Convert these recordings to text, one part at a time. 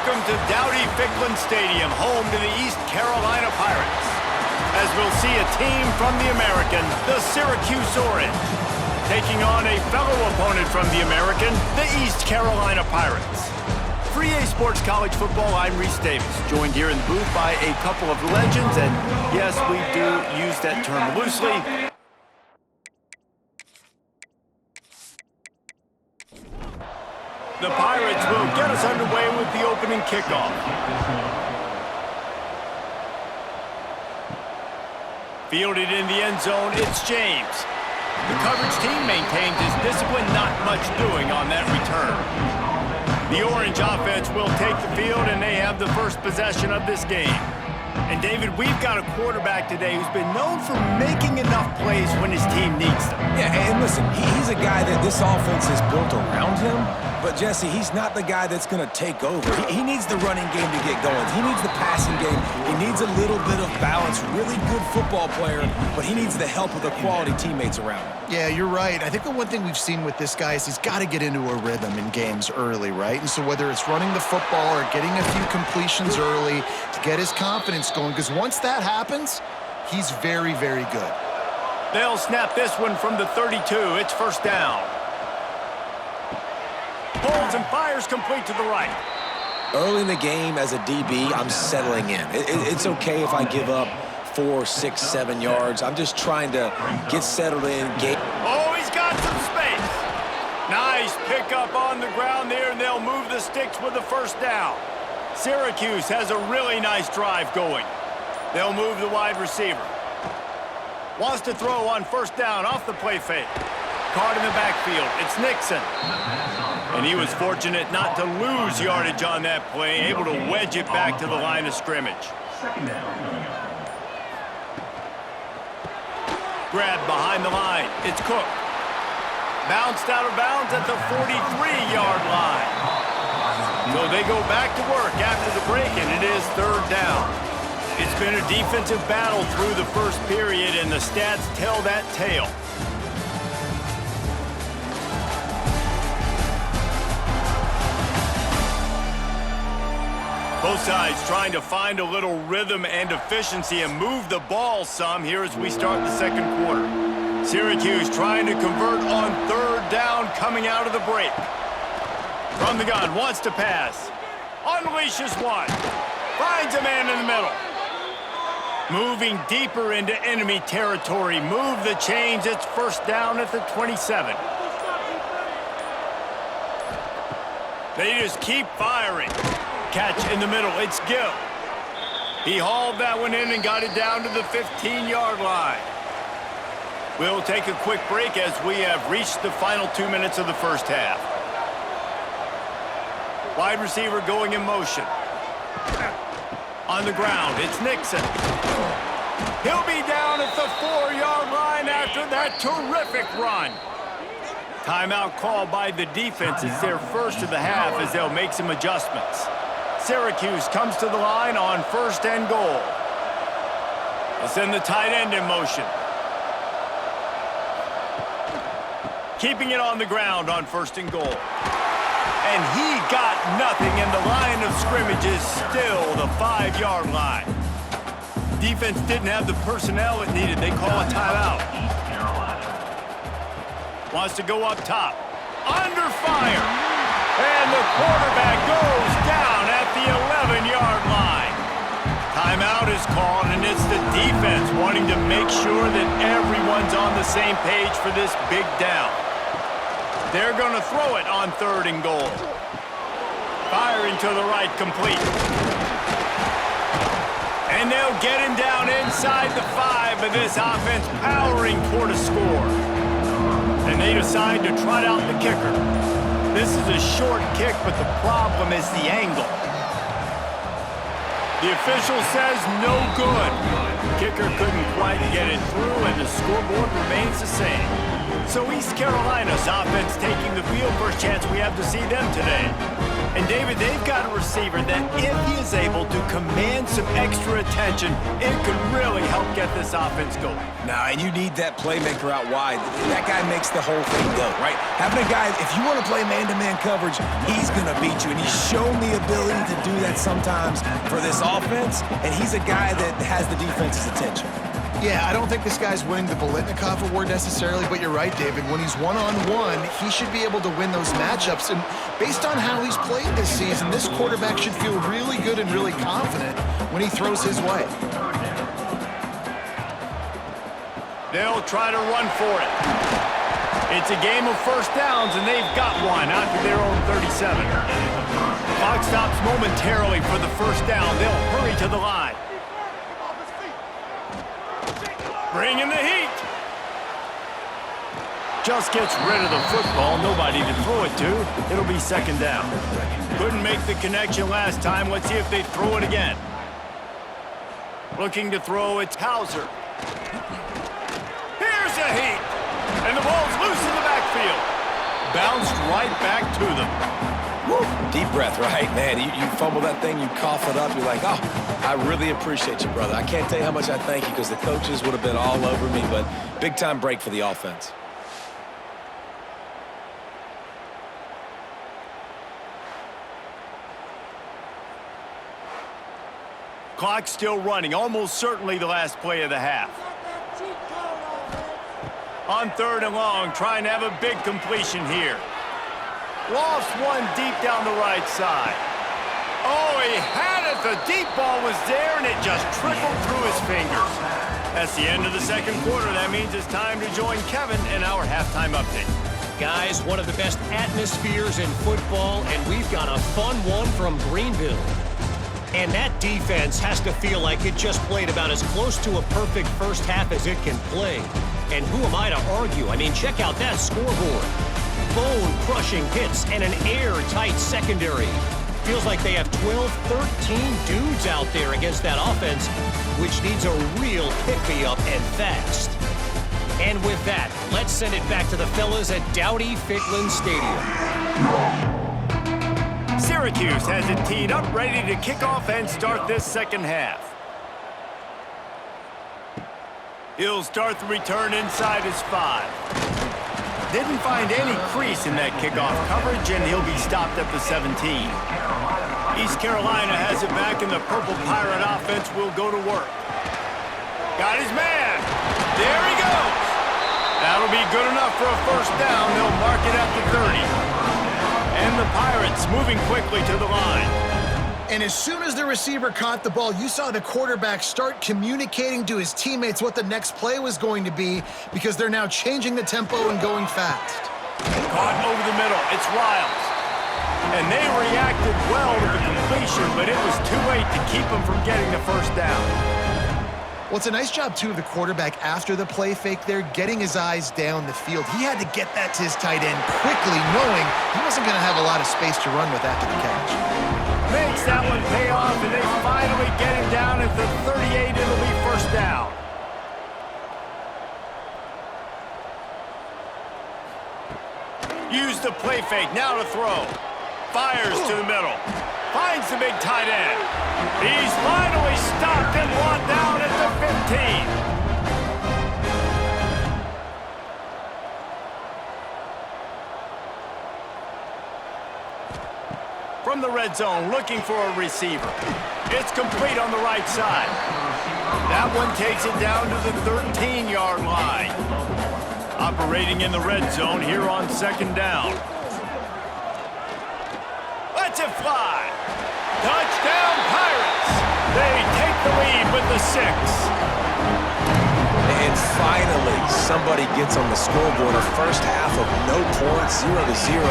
Welcome to Dowdy-Ficklin Stadium, home to the East Carolina Pirates. As we'll see a team from the American, the Syracuse Orange, taking on a fellow opponent from the American, the East Carolina Pirates. For EA Sports College Football, I'm Reese Davis, joined here in the booth by a couple of legends, and yes, we do use that term loosely. The Pirates will get us underway with the opening kickoff. Fielded in the end zone, it's James. The coverage team maintains his discipline, not much doing on that return. The Orange offense will take the field, and they have the first possession of this game. And David, we've got a quarterback today who's been known for making enough plays when his team needs them. Yeah, and listen, he's a guy that this offense is built around him. But, Jesse, he's not the guy that's going to take over. He needs the running game to get going. He needs the passing game. He needs a little bit of balance. Really good football player, but he needs the help of the quality teammates around him. Yeah, you're right. I think the one thing we've seen with this guy is he's got to get into a rhythm in games early, right? And so whether it's running the football or getting a few completions early to get his confidence going, because once that happens, he's very, very good. They'll snap this one from the 32. It's first down. Holds and fires complete to the right. Early in the game as a DB, I'm settling in. It's okay if I give up 4, 6, 7 yards. I'm just trying to get settled in. Oh, he's got some space. Nice pickup on the ground there, and they'll move the sticks with the first down. Syracuse has a really nice drive going. They'll move the wide receiver. Wants to throw on first down off the play fake. Caught in the backfield. It's Nixon. And he was fortunate not to lose yardage on that play, able to wedge it back to the line of scrimmage. Grabbed behind the line. It's Cook. Bounced out of bounds at the 43-yard line. So they go back to work after the break, and it is third down. It's been a defensive battle through the first period, and the stats tell that tale. Both sides trying to find a little rhythm and efficiency and move the ball some here as we start the second quarter. Syracuse trying to convert on third down coming out of the break. From the gun, wants to pass. Unleashes one. Finds a man in the middle. Moving deeper into enemy territory. Move the chains. It's first down at the 27. They just keep firing. Catch in the middle, it's Gill. He hauled that one in and got it down to the 15-yard line. We'll take a quick break as we have reached the final 2 minutes of the first half. Wide receiver going in motion. On the ground, it's Nixon. He'll be down at the 4-yard line after that terrific run. Timeout called by the defense. It's their first of the half as they'll make some adjustments. Syracuse comes to the line on first and goal. They'll send the tight end in motion. Keeping it on the ground on first and goal. And he got nothing, and the line of scrimmage is still the 5-yard line. Defense didn't have the personnel it needed. They call a timeout. Wants to go up top. Under fire. And the quarterback goes down at the 11-yard line. Timeout is called, and it's the defense wanting to make sure that everyone's on the same page for this big down. They're going to throw it on third and goal. Firing to the right, complete. And they'll get him down inside the 5, but this offense powering toward a score. And they decide to trot out the kicker. This is a short kick, but the problem is the angle. The official says no good. Kicker couldn't quite get it through, and the scoreboard remains the same. So East Carolina's offense taking the field. First chance we have to see them today. And, David, they've got a receiver that if he is able to command some extra attention, it could really help get this offense going. Now, and you need that playmaker out wide. That guy makes the whole thing go, right? Having a guy, if you want to play man-to-man coverage, he's going to beat you. And he's shown the ability to do that sometimes for this offense, and he's a guy that has the defense's attention. Yeah, I don't think this guy's winning the Biletnikoff award necessarily, but you're right, David. When he's one-on-one, he should be able to win those matchups. And based on how he's played this season, this quarterback should feel really good and really confident when he throws his way. They'll try to run for it. It's a game of first downs, and they've got one out to their own 37. Clock stops momentarily for the first down. They'll hurry to the line. Bring in the heat. Just gets rid of the football. Nobody to throw it to. It'll be second down. Couldn't make the connection last time. Let's see if they throw it again. Looking to throw, it's Hauser. Here's a heat. And the ball's loose in the backfield. Bounced right back to them. Woo. Deep breath, right? Man, you fumble that thing, you cough it up, you're like, oh, I really appreciate you, brother. I can't tell you how much I thank you because the coaches would have been all over me, but big-time break for the offense. Clock still running, almost certainly the last play of the half. On third and long, trying to have a big completion here. Lost one deep down the right side. Oh, he had it. The deep ball was there, and it just trickled through his fingers. That's the end of the second quarter. That means it's time to join Kevin in our halftime update. Guys, one of the best atmospheres in football, and we've got a fun one from Greenville. And that defense has to feel like it just played about as close to a perfect first half as it can play. And who am I to argue? I mean, check out that scoreboard. Bone-crushing hits and an airtight secondary. Feels like they have 12, 13 dudes out there against that offense, which needs a real pick-me-up and fast. And with that, let's send it back to the fellas at Dowdy-Ficklin Stadium. Syracuse has it teed up, ready to kick off and start this second half. He'll start the return inside his 5. Didn't find any crease in that kickoff coverage, and he'll be stopped at the 17. East Carolina has it back, and the Purple Pirate offense will go to work. Got his man. There he goes. That'll be good enough for a first down. They'll mark it at the 30. And the Pirates moving quickly to the line. And as soon as the receiver caught the ball, you saw the quarterback start communicating to his teammates what the next play was going to be because they're now changing the tempo and going fast. Caught over the middle. It's Riles. And they reacted well to the completion, but it was too late to keep them from getting the first down. Well, it's a nice job, too, of the quarterback after the play fake there, getting his eyes down the field. He had to get that to his tight end quickly, knowing he wasn't going to have a lot of space to run with after the catch. Makes that one pay off, and they finally get him down at the 38. It'll be first down. Use the play fake, now to throw. Fires to the middle. Finds the big tight end. He's finally stopped and brought down at the 15. From the red zone, looking for a receiver. It's complete on the right side. That one takes it down to the 13-yard line. Operating in the red zone here on second down. Lets it fly. Touchdown, Pirates. They take the lead with the 6. And finally, somebody gets on the scoreboard. A first half of no points, 0-0.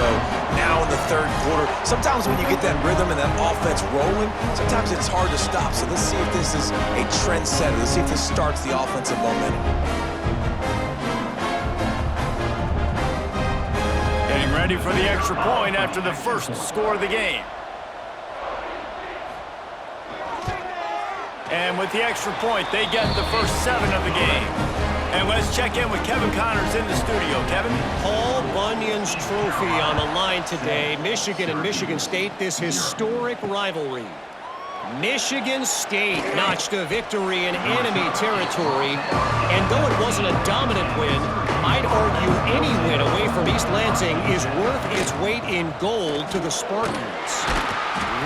Now in the third quarter. Sometimes when you get that rhythm and that offense rolling, sometimes it's hard to stop. So let's see if this is a trendsetter. Let's see if this starts the offensive momentum. Getting ready for the extra point after the first score of the game. And with the extra point, they get the first 7 of the game. And let's check in with Kevin Connors in the studio. Kevin? Paul Bunyan's trophy on the line today. Michigan and Michigan State, this historic rivalry. Michigan State notched a victory in enemy territory. And though it wasn't a dominant win, I'd argue any win away from East Lansing is worth its weight in gold to the Spartans.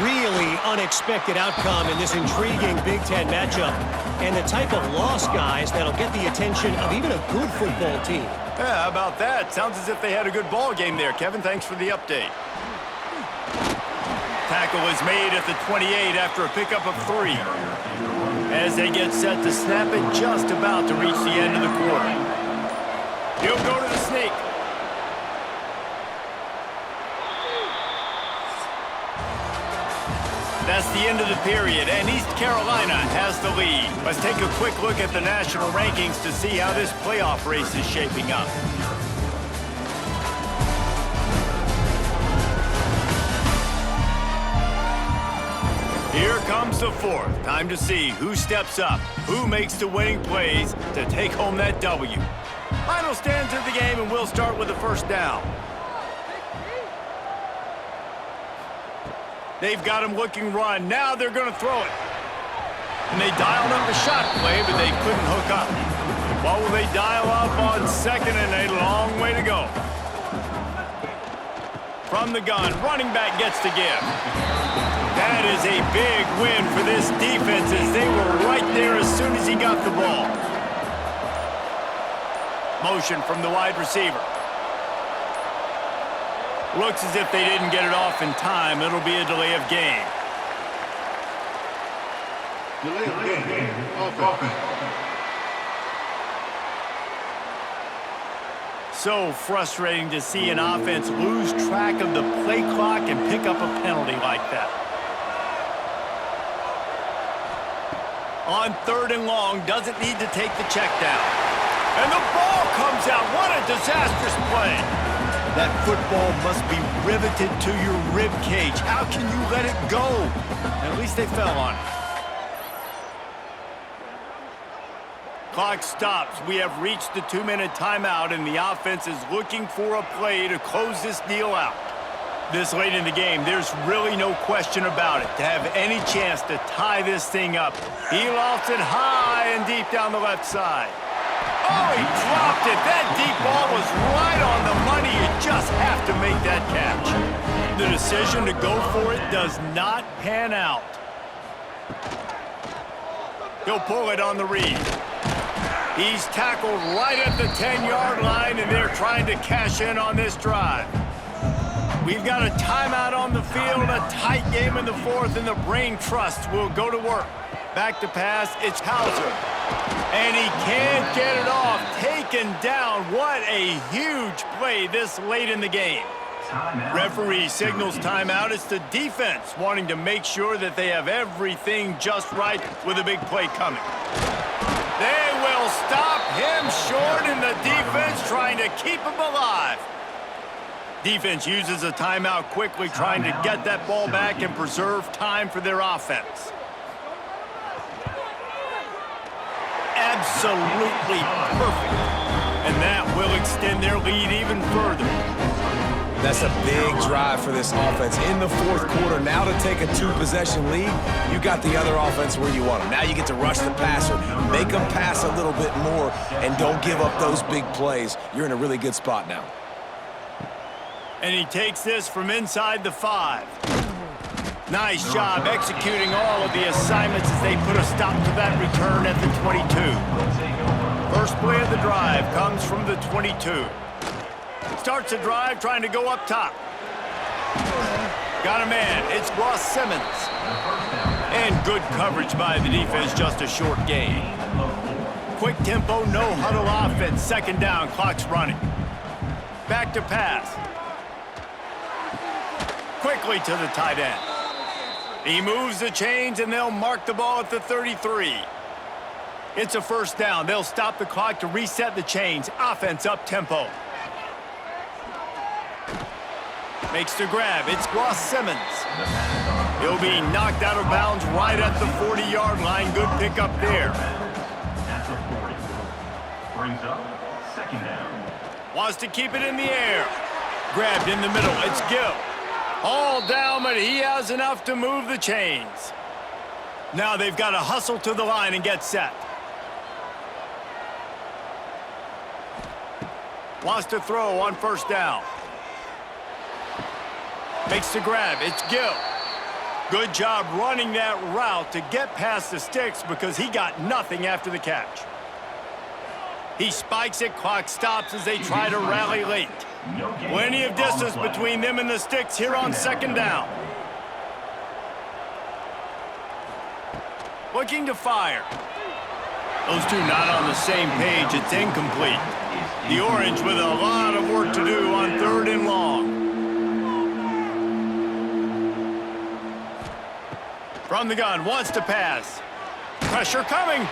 Really unexpected outcome in this intriguing Big Ten matchup. And the type of loss, guys, that'll get the attention of even a good football team. Yeah, how about that? Sounds as if they had a good ball game there. Kevin, thanks for the update. Tackle is made at the 28 after a pickup of 3. As they get set to snap it, just about to reach the end of the quarter. He'll go to the sneak. That's the end of the period, and East Carolina has the lead. Let's take a quick look at the national rankings to see how this playoff race is shaping up. Here comes the fourth. Time to see who steps up, who makes the winning plays to take home that W. Final stands of the game, and we'll start with the first down. They've got him looking run. Now they're going to throw it. And they dialed up the shot play, but they couldn't hook up. What will they dial up on second, and a long way to go. From the gun, running back gets to give. That is a big win for this defense as they were right there as soon as he got the ball. Motion from the wide receiver. Looks as if they didn't get it off in time. It'll be a delay of game. Delay of game. Offense. So frustrating to see an offense lose track of the play clock and pick up a penalty like that. On 3rd and long, doesn't need to take the check down. And the ball comes out. What a disastrous play. That football must be riveted to your rib cage. How can you let it go? At least they fell on it. Clock stops. We have reached the 2-minute timeout, and the offense is looking for a play to close this deal out. This late in the game, there's really no question about it. To have any chance to tie this thing up, he lofts it high and deep down the left side. Oh, he dropped it. That deep ball was right on the money. You just have to make that catch. The decision to go for it does not pan out. He'll pull it on the read. He's tackled right at the 10-yard line, and they're trying to cash in on this drive. We've got a timeout on the field, a tight game in the fourth, and the brain trust will go to work. Back to pass, it's Hauser. And he can't get it off. Taken down. What a huge play this late in the game. Referee signals timeout. It's the defense wanting to make sure that they have everything just right with a big play coming. They will stop him short, and the defense trying to keep him alive. Defense uses a timeout quickly, trying to get that ball back and preserve time for their offense. Absolutely perfect. And that will extend their lead even further. That's a big drive for this offense in the fourth quarter. Now to take a 2-possession lead, you got the other offense where you want them. Now you get to rush the passer, make them pass a little bit more, and don't give up those big plays. You're in a really good spot now. And he takes this from inside the 5. Nice job executing all of the assignments as they put a stop to that return at the 22. First play of the drive comes from the 22. Starts a drive trying to go up top. Got a man. It's Ross Simmons. And good coverage by the defense, just a short gain. Quick tempo, no huddle offense. Second down, clock's running. Back to pass. Quickly to the tight end. He moves the chains, and they'll mark the ball at the 33. It's a first down. They'll stop the clock to reset the chains. Offense up tempo. Makes the grab. It's Ross Simmons. He'll be knocked out of bounds right at the 40-yard line. Good pickup there. brings up second down. Wants to keep it in the air. Grabbed in the middle. It's Gill. All down, but he has enough to move the chains. Now they've got to hustle to the line and get set. Wants to throw on first down. Makes the grab. It's Gill. Good job running that route to get past the sticks because he got nothing after the catch. He spikes it. Clock stops as they try to rally late. Plenty of distance between them and the sticks here on second down. Looking to fire. Those two not on the same page. It's incomplete. The Orange with a lot of work to do on third and long. From the gun, wants to pass. Pressure coming.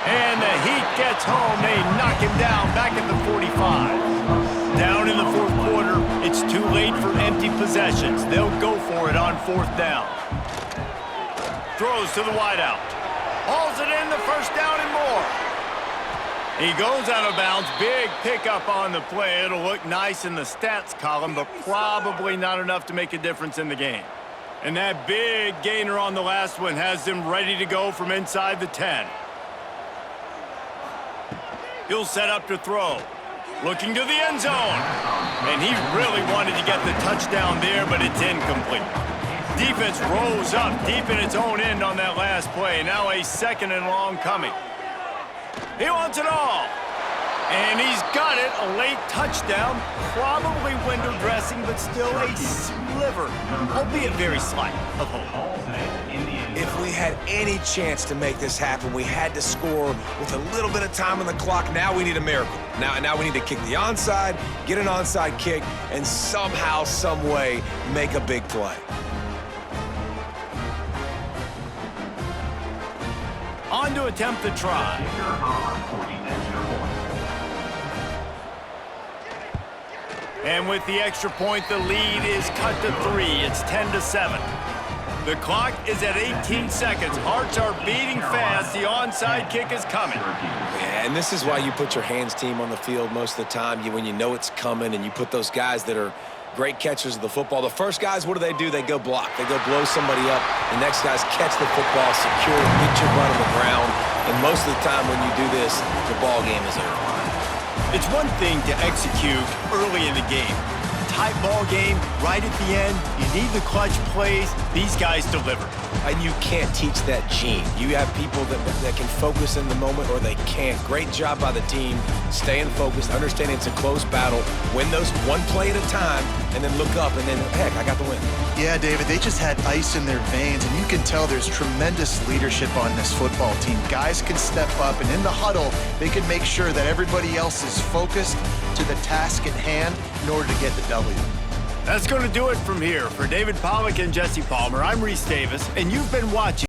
And the Heat gets home. They knock him down back at the 45. Down in the fourth quarter, it's too late for empty possessions. They'll go for it on fourth down. Throws to the wideout. Hauls it in, the first down and more. He goes out of bounds. Big pickup on the play. It'll look nice in the stats column, but probably not enough to make a difference in the game. And that big gainer on the last one has them ready to go from inside the 10. He'll set up to throw. Looking to the end zone. And he really wanted to get the touchdown there, but it's incomplete. Defense rose up deep in its own end on that last play. Now a second and long coming. He wants it all. And he's got it. A late touchdown. Probably window dressing, but still a sliver, albeit very slight, of hope. If we had any chance to make this happen, we had to score with a little bit of time on the clock. Now we need a miracle. Now we need to kick the onside, get an onside kick, and somehow, some way, make a big play. On to attempt the try. And with the extra point, the lead is cut to 3. It's 10-7. The clock is at 18 seconds. Hearts are beating fast. The onside kick is coming. Yeah, and this is why you put your hands team on the field most of the time. When you know it's coming and you put those guys that are great catchers of the football. The first guys, what do? They go block. They go blow somebody up. The next guys catch the football, secure it, get your butt on the ground. And most of the time when you do this, the ball game is over. It's one thing to execute early in the game. Tight ball game, right at the end, you need the clutch plays. These guys deliver. And you can't teach that gene. You have people that can focus in the moment or they can't. Great job by the team, staying focused, understanding it's a close battle, win those one play at a time, and then look up and then, heck, I got the win. Yeah, David, they just had ice in their veins, and you can tell there's tremendous leadership on this football team. Guys can step up, and in the huddle, they can make sure that everybody else is focused to the task at hand in order to get the W. That's going to do it from here. For David Pollack and Jesse Palmer, I'm Reese Davis, and you've been watching